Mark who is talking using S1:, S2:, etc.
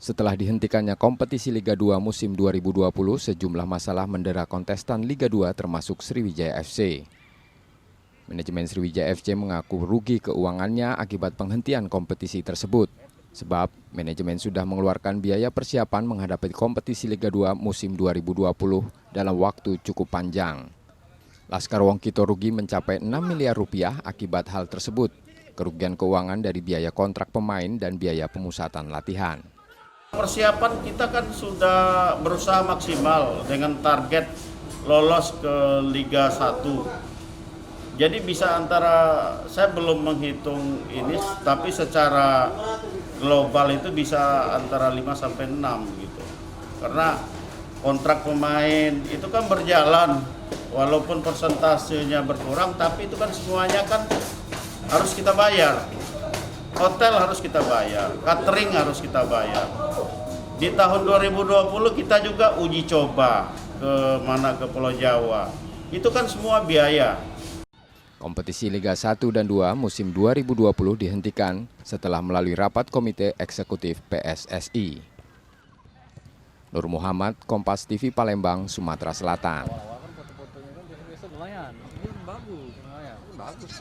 S1: Setelah dihentikannya kompetisi Liga 2 musim 2020, sejumlah masalah mendera kontestan Liga 2 termasuk Sriwijaya FC. Manajemen Sriwijaya FC mengaku rugi keuangannya akibat penghentian kompetisi tersebut. Sebab manajemen sudah mengeluarkan biaya persiapan menghadapi kompetisi Liga 2 musim 2020 dalam waktu cukup panjang. Laskar Wongkito rugi mencapai 6 miliar rupiah akibat hal tersebut. Kerugian keuangan dari biaya kontrak pemain dan biaya pemusatan latihan.
S2: Persiapan kita kan sudah berusaha maksimal dengan target lolos ke Liga 1. Jadi bisa saya belum menghitung ini, tapi secara global itu bisa antara 5 sampai 6 gitu. Karena kontrak pemain itu kan berjalan, walaupun persentasenya berkurang, tapi itu kan semuanya kan harus kita bayar. Hotel harus kita bayar, catering harus kita bayar. Di tahun 2020 kita juga uji coba ke Pulau Jawa. Itu kan semua biaya.
S1: Kompetisi Liga 1 dan 2 musim 2020 dihentikan setelah melalui rapat Komite Eksekutif PSSI. Nur Muhammad, Kompas TV Palembang, Sumatera Selatan.
S3: Awal-awal kan foto-fotonya kan biasa-biasa lumayan. Ini bagus.